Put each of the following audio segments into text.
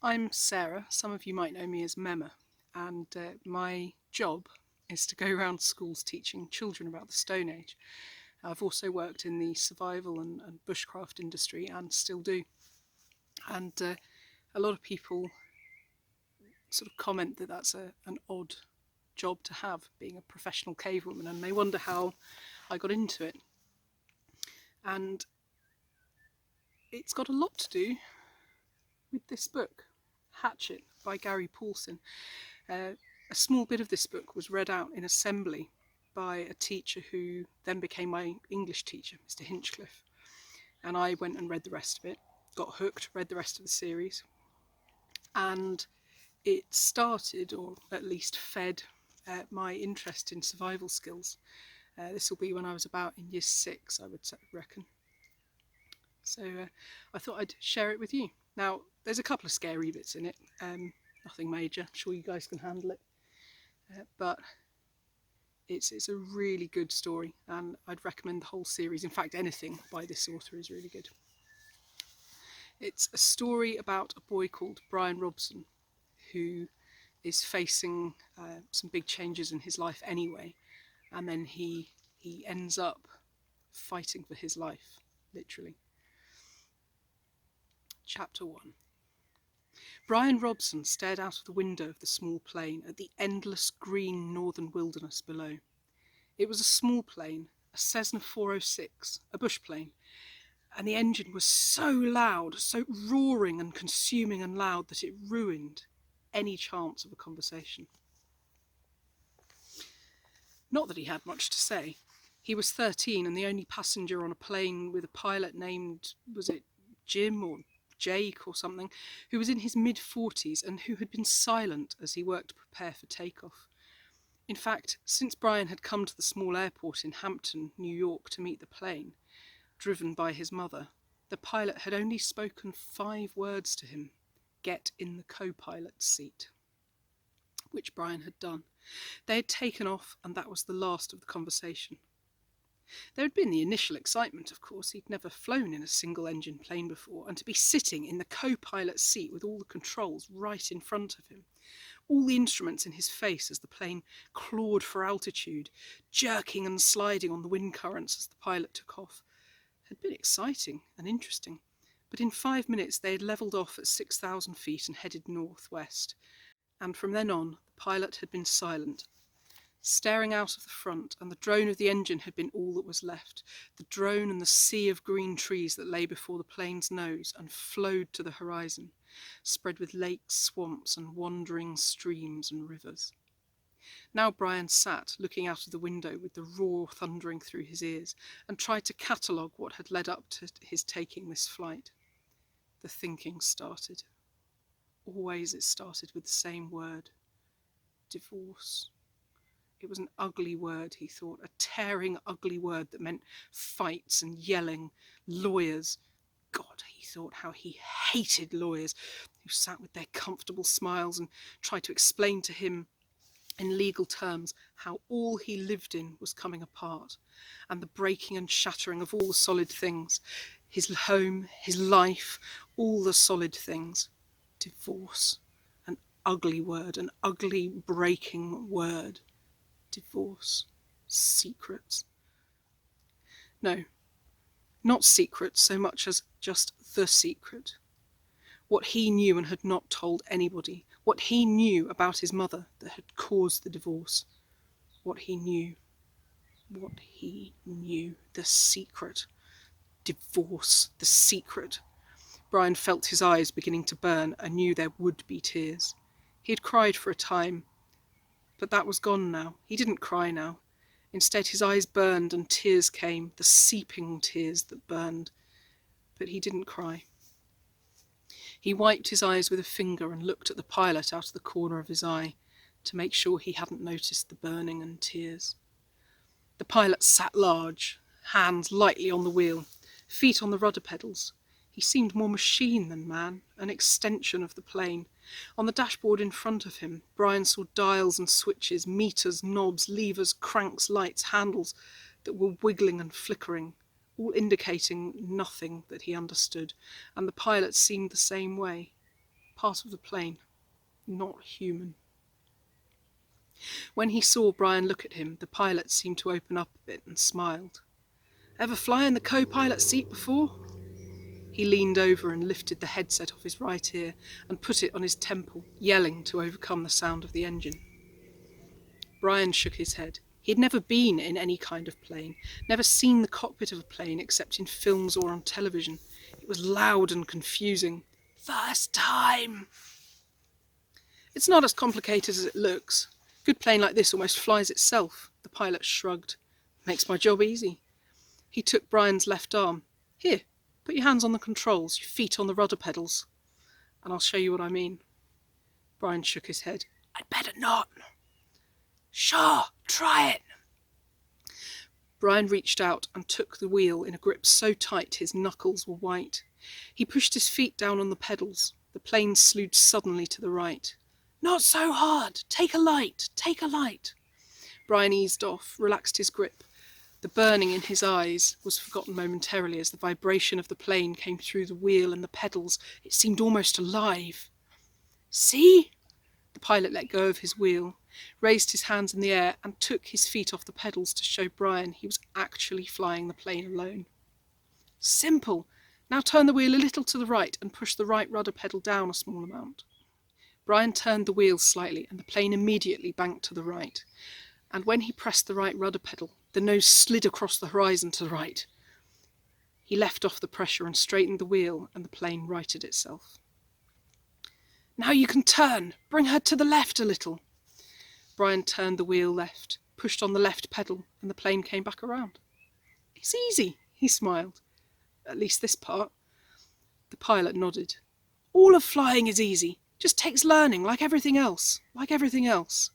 I'm Sarah. Some of you might know me as Memma, and my job is to go around schools teaching children about the Stone Age. I've also worked in the survival and bushcraft industry and still do. And a lot of people sort of comment that that's an odd job to have, being a professional cave woman, and they wonder how I got into it. And it's got a lot to do with this book, Hatchet by Gary Paulsen. A small bit of this book was read out in assembly by a teacher who then became my English teacher, Mr. Hinchcliffe. And I went and read the rest of it, got hooked, read the rest of the series. And it started, or at least fed, my interest in survival skills. This will be when I was about in year 6, I would reckon. So I thought I'd share it with you. Now, there's a couple of scary bits in it, nothing major, I'm sure you guys can handle it. But it's a really good story, and I'd recommend the whole series. In fact, anything by this author is really good. It's a story about a boy called Brian Robson, who is facing some big changes in his life anyway, and then he ends up fighting for his life, literally. Chapter 1. Brian Robson stared out of the window of the small plane at the endless green northern wilderness below. It was a small plane, a Cessna 406, a bush plane, and the engine was so loud, so roaring and consuming and loud, that it ruined any chance of a conversation. Not that he had much to say. He was 13 and the only passenger on a plane with a pilot named, was it Jim or Jake or something, who was in his mid-40s and who had been silent as he worked to prepare for takeoff. In fact, since Brian had come to the small airport in Hampton, New York, to meet the plane, driven by his mother, the pilot had only spoken 5 words to him: get in the co-pilot's seat, which Brian had done. They had taken off, and that was the last of the conversation. There had been the initial excitement, of course. He'd never flown in a single-engine plane before, and to be sitting in the co-pilot's seat with all the controls right in front of him, all the instruments in his face as the plane clawed for altitude, jerking and sliding on the wind currents as the pilot took off, had been exciting and interesting. But in 5 minutes they had levelled off at 6,000 feet and headed northwest, and from then on the pilot had been silent, staring out of the front, and the drone of the engine had been all that was left, the drone and the sea of green trees that lay before the plane's nose and flowed to the horizon, spread with lakes, swamps, and wandering streams and rivers. Now Brian sat, looking out of the window with the roar thundering through his ears, and tried to catalogue what had led up to his taking this flight. The thinking started. Always it started with the same word: divorce. It was an ugly word, he thought, a tearing, ugly word that meant fights and yelling, lawyers. God, he thought, how he hated lawyers who sat with their comfortable smiles and tried to explain to him in legal terms how all he lived in was coming apart, and the breaking and shattering of all the solid things, his home, his life, all the solid things. Divorce, an ugly word, an ugly breaking word. Divorce, secrets. No, not secrets so much as just the secret. What he knew and had not told anybody. What he knew about his mother that had caused the divorce. What he knew. The secret. Divorce, the secret. Brian felt his eyes beginning to burn and knew there would be tears. He had cried for a time, but that was gone now. He didn't cry now. Instead, his eyes burned and tears came, the seeping tears that burned. But he didn't cry. He wiped his eyes with a finger and looked at the pilot out of the corner of his eye to make sure he hadn't noticed the burning and tears. The pilot sat large, hands lightly on the wheel, feet on the rudder pedals. He seemed more machine than man, an extension of the plane. On the dashboard in front of him, Brian saw dials and switches, meters, knobs, levers, cranks, lights, handles that were wiggling and flickering, all indicating nothing that he understood, and the pilot seemed the same way. part of the plane, not human. When he saw Brian look at him, the pilot seemed to open up a bit and smiled. "Ever fly in the co-pilot seat before?" He leaned over and lifted the headset off his right ear and put it on his temple, yelling to overcome the sound of the engine. Brian shook his head. He had never been in any kind of plane, never seen the cockpit of a plane except in films or on television. It was loud and confusing. "First time." "It's not as complicated as it looks. A good plane like this almost flies itself," the pilot shrugged. "Makes my job easy." He took Brian's left arm. "Here, put your hands on the controls, your feet on the rudder pedals, and I'll show you what I mean." Brian shook his head. "I'd better not." "Sure, try it." Brian reached out and took the wheel in a grip so tight his knuckles were white. He pushed his feet down on the pedals. The plane slewed suddenly to the right. "Not so hard. Take a light. Take a light." Brian eased off, relaxed his grip. The burning in his eyes was forgotten momentarily as the vibration of the plane came through the wheel and the pedals. It seemed almost alive. "See?" The pilot let go of his wheel, raised his hands in the air, and took his feet off the pedals to show Brian he was actually flying the plane alone. "Simple. Now turn the wheel a little to the right and push the right rudder pedal down a small amount." Brian turned the wheel slightly and the plane immediately banked to the right. And when he pressed the right rudder pedal, the nose slid across the horizon to the right. He left off the pressure and straightened the wheel, and the plane righted itself. "Now you can turn. Bring her to the left a little." Brian turned the wheel left, pushed on the left pedal, and the plane came back around. "It's easy," he smiled. "At least this part." The pilot nodded. "All of flying is easy. Just takes learning, like everything else. Like everything else."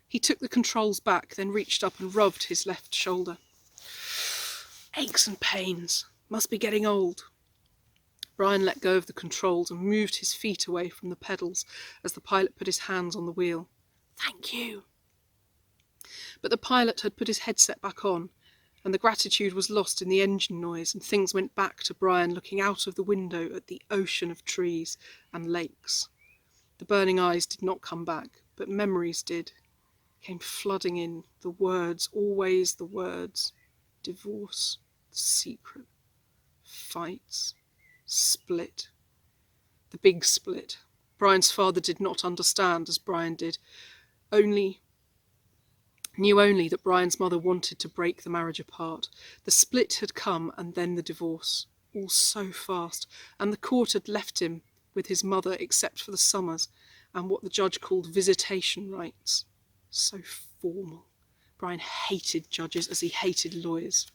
He took the controls back, then reached up and rubbed his left shoulder. "Aches and pains. Must be getting old." Brian let go of the controls and moved his feet away from the pedals as the pilot put his hands on the wheel. "Thank you." But the pilot had put his headset back on, and the gratitude was lost in the engine noise, and things went back to Brian looking out of the window at the ocean of trees and lakes. The burning eyes did not come back, but memories did. Came flooding in, the words, always the words. Divorce, the secret, fights, split. The big split. Brian's father did not understand as Brian did. Knew only that Brian's mother wanted to break the marriage apart. The split had come, and then the divorce. All so fast, and the court had left him with his mother except for the summers and what the judge called visitation rights. So formal. Brian hated judges as he hated lawyers.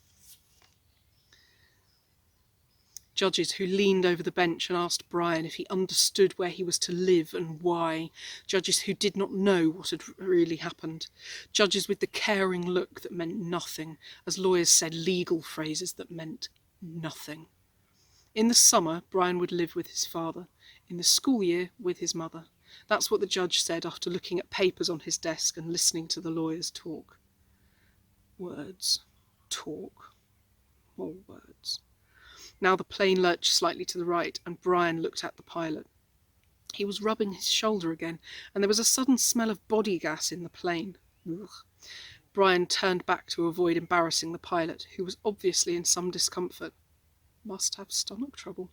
Judges who leaned over the bench and asked Brian if he understood where he was to live and why. Judges who did not know what had really happened. Judges with the caring look that meant nothing, as lawyers said legal phrases that meant nothing. In the summer, Brian would live with his father. In the school year, with his mother. That's what the judge said after looking at papers on his desk and listening to the lawyers talk. Words. Talk. More words. Now the plane lurched slightly to the right, and Brian looked at the pilot. He was rubbing his shoulder again, and there was a sudden smell of body gas in the plane. Ugh. Brian turned back to avoid embarrassing the pilot, who was obviously in some discomfort. Must have stomach trouble.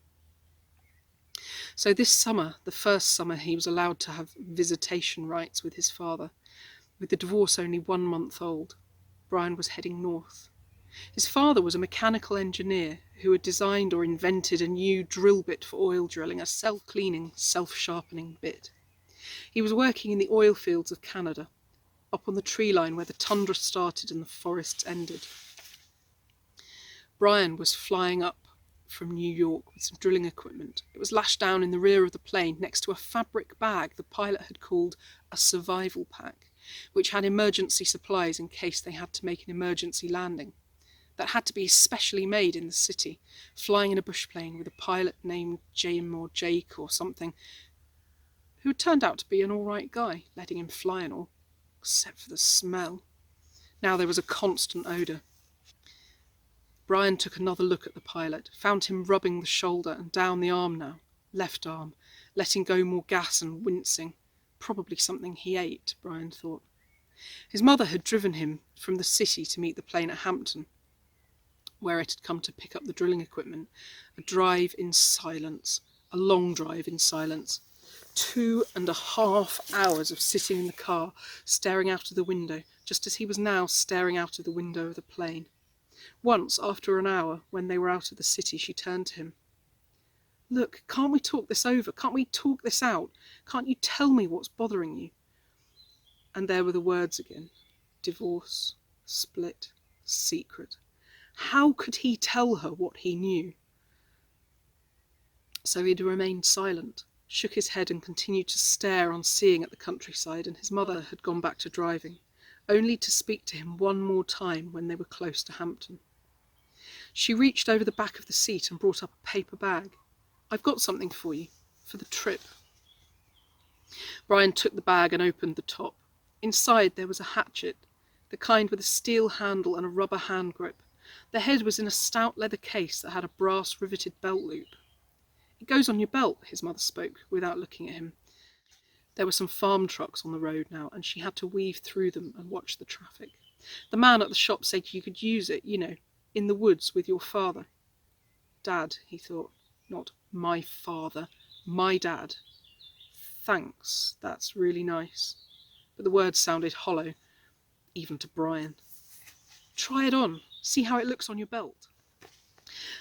So this summer, the first summer he was allowed to have visitation rights with his father, with the divorce only 1 month old, Brian was heading north. His father was a mechanical engineer who had designed or invented a new drill bit for oil drilling, a self-cleaning, self-sharpening bit. He was working in the oil fields of Canada, up on the tree line where the tundra started and the forests ended. Brian was flying up from New York with some drilling equipment. It was lashed down in the rear of the plane next to a fabric bag the pilot had called a survival pack, which had emergency supplies in case they had to make an emergency landing. That had to be especially made in the city, flying in a bush plane with a pilot named Jim or Jake or something, who turned out to be an all-right guy, letting him fly and all, except for the smell. Now there was a constant odour. Brian took another look at the pilot, found him rubbing the shoulder and down the arm now, left arm, letting go more gas and wincing. Probably something he ate, Brian thought. His mother had driven him from the city to meet the plane at Hampton, where it had come to pick up the drilling equipment. A drive in silence, a long drive in silence. 2.5 hours of sitting in the car, staring out of the window, just as he was now staring out of the window of the plane. Once, after an hour, when they were out of the city, she turned to him. "Look, can't we talk this over? Can't we talk this out? Can't you tell me what's bothering you?" And there were the words again. Divorce, split, secret. How could he tell her what he knew? So he'd remained silent, shook his head and continued to stare unseeing at the countryside, and his mother had gone back to driving, only to speak to him one more time when they were close to Hampton. She reached over the back of the seat and brought up a paper bag. "I've got something for you, for the trip." Brian took the bag and opened the top. Inside there was a hatchet, the kind with a steel handle and a rubber hand grip. The head was in a stout leather case that had a brass riveted belt loop. "It goes on your belt," his mother spoke, without looking at him. There were some farm trucks on the road now, and she had to weave through them and watch the traffic. The man at the shop said you could use it, in the woods with your father. Dad, he thought, not my father, my dad. Thanks, that's really nice. But the words sounded hollow, even to Brian. "Try it on, see how it looks on your belt."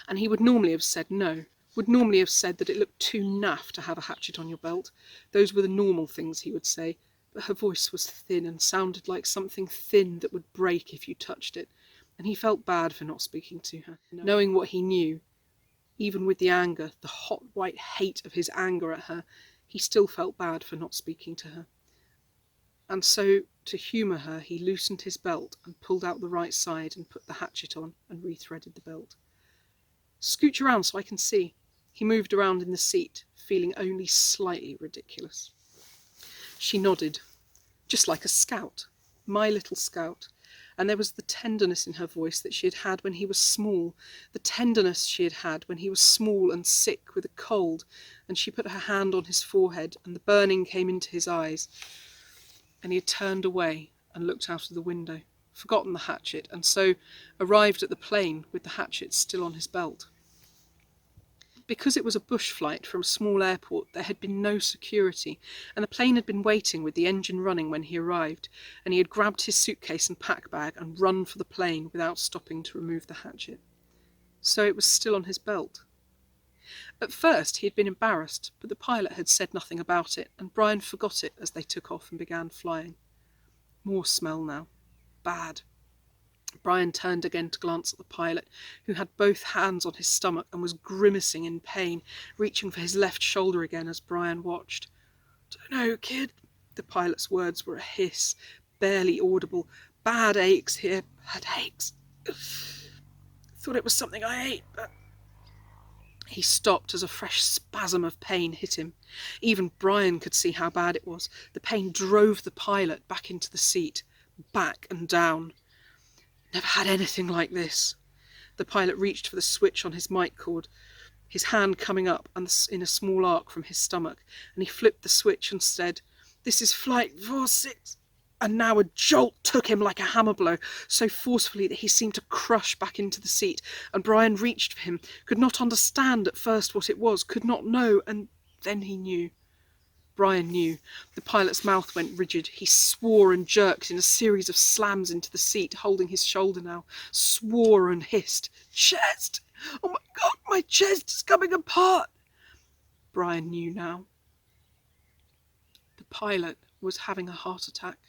And he would normally have said no, would normally have said that it looked too naff to have a hatchet on your belt. Those were the normal things he would say, but her voice was thin and sounded like something thin that would break if you touched it, and he felt bad for not speaking to her. Knowing what he knew, even with the anger, the hot white hate of his anger at her, he still felt bad for not speaking to her. And so, to humour her, he loosened his belt and pulled out the right side and put the hatchet on and rethreaded the belt. "Scooch around so I can see." He moved around in the seat, feeling only slightly ridiculous. She nodded, just like a scout, my little scout, and there was the tenderness in her voice that she had had when he was small, the tenderness she had had when he was small and sick with a cold, and she put her hand on his forehead, and the burning came into his eyes, and he had turned away and looked out of the window, forgotten the hatchet, and so arrived at the plane with the hatchet still on his belt. Because it was a bush flight from a small airport, there had been no security, and the plane had been waiting with the engine running when he arrived, and he had grabbed his suitcase and pack bag and run for the plane without stopping to remove the hatchet. So it was still on his belt. At first he had been embarrassed, but the pilot had said nothing about it, and Brian forgot it as they took off and began flying. More smell now. Bad. Brian turned again to glance at the pilot, who had both hands on his stomach and was grimacing in pain, reaching for his left shoulder again as Brian watched. "Don't know, kid." The pilot's words were a hiss, barely audible. "Bad aches here, bad aches. Thought it was something I ate, but..." He stopped as a fresh spasm of pain hit him. Even Brian could see how bad it was. The pain drove the pilot back into the seat, back and down. "Never had anything like this." The pilot reached for the switch on his mic cord, his hand coming up in a small arc from his stomach, and he flipped the switch and said, "This is Flight 46. And now a jolt took him like a hammer blow, so forcefully that he seemed to crush back into the seat, and Brian reached for him, could not understand at first what it was, could not know, and then he knew. Brian knew. The pilot's mouth went rigid. He swore and jerked in a series of slams into the seat, holding his shoulder now. Swore and hissed. "Chest! Oh my God, my chest is coming apart!" Brian knew now. The pilot was having a heart attack.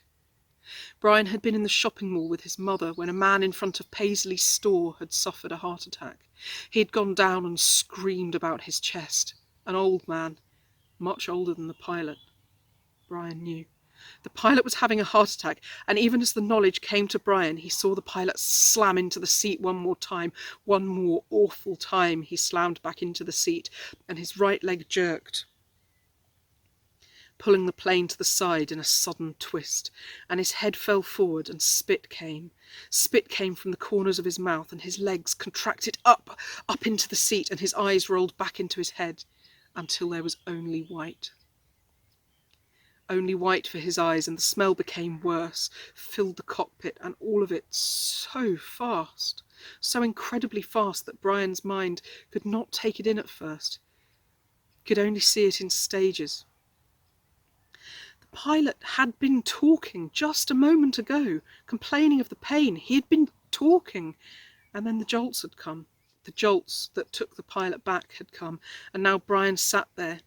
Brian had been in the shopping mall with his mother when a man in front of Paisley's store had suffered a heart attack. He had gone down and screamed about his chest. An old man. Much older than the pilot. Brian knew. The pilot was having a heart attack, and even as the knowledge came to Brian, he saw the pilot slam into the seat one more time. One more awful time he slammed back into the seat, and his right leg jerked, pulling the plane to the side in a sudden twist, and his head fell forward and spit came. Spit came from the corners of his mouth, and his legs contracted up into the seat, and his eyes rolled back into his head. until there was only white. Only white for his eyes, and the smell became worse, filled the cockpit, and all of it so fast, so incredibly fast that Brian's mind could not take it in at first, could only see it in stages. The pilot had been talking just a moment ago, complaining of the pain. He had been talking, and then the jolts had come. The jolts that took the pilot back had come, and now Brian sat there,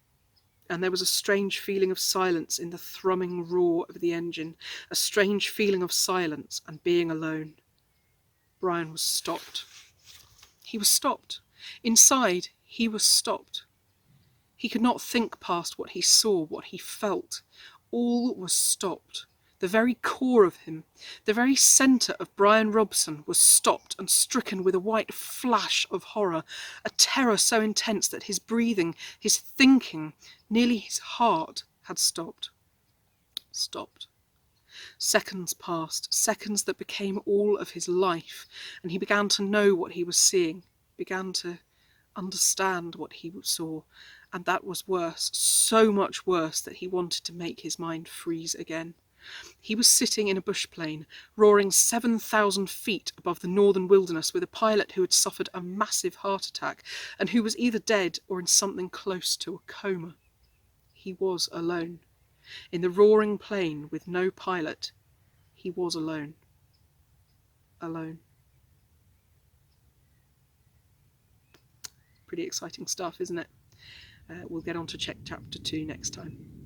and there was a strange feeling of silence in the thrumming roar of the engine, a strange feeling of silence and being alone. Brian was stopped. He was stopped. Inside, he was stopped. He could not think past what he saw, what he felt. All was stopped. The very core of him, the very centre of Brian Robson, was stopped and stricken with a white flash of horror, a terror so intense that his breathing, his thinking, nearly his heart had stopped. Stopped. Seconds passed, seconds that became all of his life, and he began to know what he was seeing, began to understand what he saw, and that was worse, so much worse that he wanted to make his mind freeze again. He was sitting in a bush plane, roaring 7,000 feet above the northern wilderness, with a pilot who had suffered a massive heart attack and who was either dead or in something close to a coma. He was alone. In the roaring plane with no pilot, he was alone. Alone. Pretty exciting stuff, isn't it? We'll get on to check chapter 2 next time.